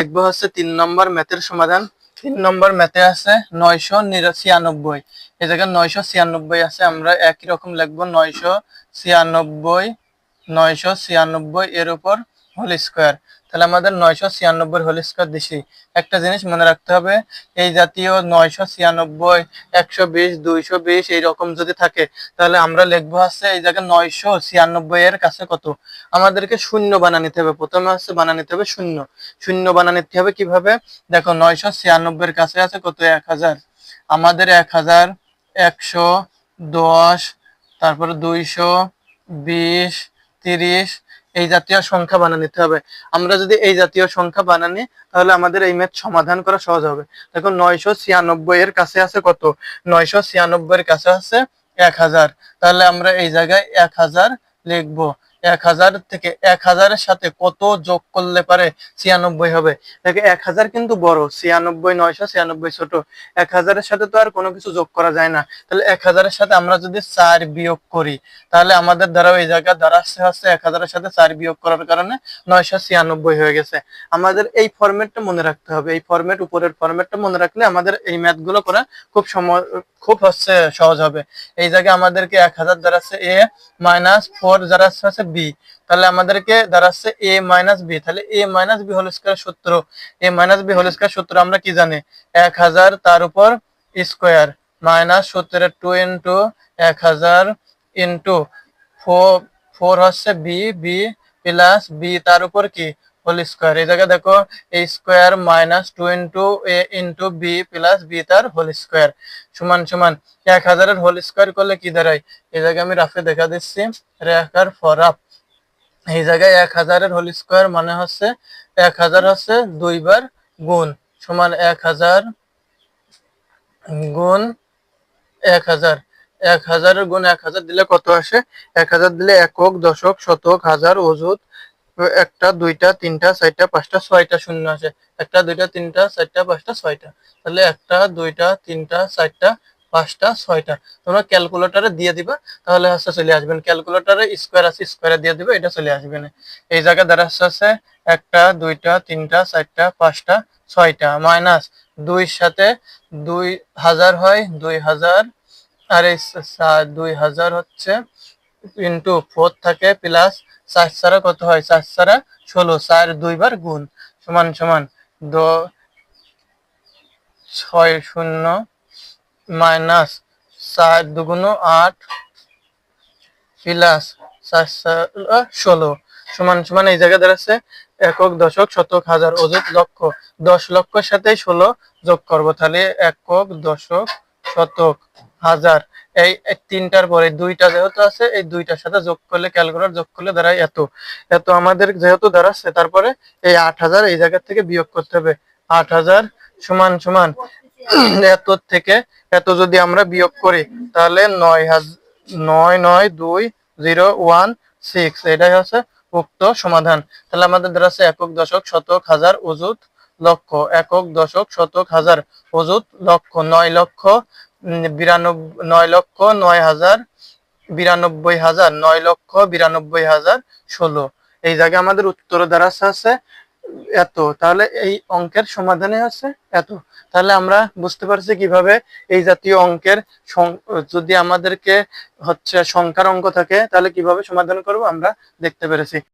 দেখবো হচ্ছে 3 নম্বর ম্যাথের সমাধান। 3 নম্বর ম্যাথে আছে 996। এই জায়গায় 996 আছে, আমরা একই রকম লিখবো 996 এর উপর হোল স্কোয়ার। তাহলে আমাদের 996 হোল স্কোয়ার দিছি। একটা জিনিস মনে রাখতে হবে, এই জাতীয় 996, 120, 220 এইরকম যদি থাকে তাহলে আমরা লিখবো হচ্ছে এই জায়গায় 996 এর কাছে কত, আমাদেরকে শূন্য বানিয়ে নিতে হবে। প্রথমে হচ্ছে বানিয়ে নিতে হবে শূন্য। শূন্য বানিয়ে নিতে হবে কিভাবে, দেখো 996 এর কাছে আছে কত, 1000। আমাদের 1000, 110, তারপরে 220, 30 এই জাতীয় সংখ্যা বানিয়ে নিতে হবে। আমরা যদি এই জাতীয় সংখ্যা বানানি তাহলে আমাদের এই ম্যাথ সমাধান করা সহজ হবে। দেখো 996 এর কাছে আছে কত, 996 এর কাছে আছে 1000। তাহলে আমরা এই জায়গায় 1000 লিখবো। 1000 থেকে 1000 এর সাথে কত যোগ করলে পারে 96 হবে। দেখো 1000 কিন্তু বড়, 96, 996 ছোট। 1000 এর সাথে তো আর কোনো কিছু যোগ করা যায় না। তাহলে 1000 এর সাথে আমরা যদি 4 বিয়োগ করি তাহলে আমাদের দ্বারা এই জায়গা দাঁড়াচ্ছে হচ্ছে 1000 এর সাথে 4 বিয়োগ করার কারণে 996 হয়ে গেছে। আমাদের এই ফরম্যাটটা মনে রাখতে হবে। এই ফরম্যাট, উপরের ফরম্যাটটা মনে রাখলে আমাদের এই ম্যাথ গুলো করা খুব হচ্ছে সহজ হবে। এই জায়গায় আমাদেরকে 1000 দাঁড়াচ্ছে a মাইনাস 4 দাঁড়াচ্ছে b। তাহলে আমাদেরকে দাঁড়াচ্ছে a মাইনাস b। তাহলে a minus b whole square সূত্র, a minus b whole square সূত্র আমরা কি জানি, 1000 তার উপর স্কয়ার মাইনাস 17 2 ইনটু 1000 ইনটু 4 হচ্ছে b, b প্লাস b তার উপর কি হোল স্কয়ার। এই জায়গায় দেখো a square minus 2 into a into b plus b তার হোল স্কয়ার সমান সমান 1000 এর হোল স্কয়ার করলে কি দাঁড়ায়, এই জায়গায় আমি রাফে দেখা দিচ্ছি, রেখার ফরাপ। এই জায়গায় 1000 এর হোল স্কয়ার মানে হচ্ছে 1000 হচ্ছে 2 বার গুণ, সমান 1000 গুণ 1000। 1000 এর গুণ 1000 দিলে কত আসে, 1000 দিলে একক, দশক, শতক, হাজার, অযুত, একটা, দুইটা, তিনটা, চারটা, পাঁচটা, ছয়টা শূন্য আছে। একটা, দুইটা, তিনটা, চারটা, পাঁচটা, ছয়টা। তাহলে একটা, দুইটা, তিনটা, চারটা, পাঁচটা, ছয়টা। তোমরা ক্যালকুলেটরে দিয়ে দিবা, তাহলে হচ্ছে চলে আসবেন। ক্যালকুলেটরে স্কোয়ার আছে, স্কোয়ারে দিয়ে দিবে, এটা চলে আসবে না। এই জায়গায় দ্বারা হচ্ছে একটা, দুইটা, তিনটা, চারটা, পাঁচটা, ছয়টা মাইনাস 2 সাথে 2000 হয় 2000, আর এই 2000 হচ্ছে ইন্টু 4 থাকে প্লাস 4 ছাড়া কত হয়, 4 ছাড়া 16, 4 2 বার গুণ সমান সমান 60 মাইনাস 4 দুগুণ 8 প্লাস 4 16 সমান সমান এই জায়গায় দাঁড়াচ্ছে একক, দশক, শতক, হাজার, অযুত, লক্ষ। 10 লক্ষের সাথে 16 যোগ করবো, তাহলে একক, দশক, শতক, হাজার। এই তিনটার পরে দুইটা যেহেতু আছে, এই দুইটার সাথে যোগ করলে, ক্যালকুলেটর যোগ করলে দাঁড়ায় এত। এত আমাদের যেহেতু দাঁড়াচ্ছে, তারপরে এই 8000 এই জায়গা থেকে বিয়োগ করতে হবে। 8000 সমান সমান এত থেকে এত যদি আমরা বিয়োগ করি তাহলে 99201 এটাই হচ্ছে উক্ত সমাধান। তাহলে আমাদের দ্বারা আছে একক, দশক, শতক, হাজার, অযুত, লক্ষ। একক, দশক, শতক, হাজার, অযুত, লক্ষ। 9,92,9,000, 9,92,16। এই জায়গায় আমাদের উত্তর দ্বারা আছে এত। তাহলে এই অঙ্কের সমাধানে আছে এত। তাহলে আমরা বুঝতে পারছি কিভাবে এই জাতীয় অঙ্কের যদি আমাদেরকে হচ্ছে সংখ্যার অঙ্ক থাকে তাহলে কিভাবে সমাধান করব আমরা দেখতে পেরেছি।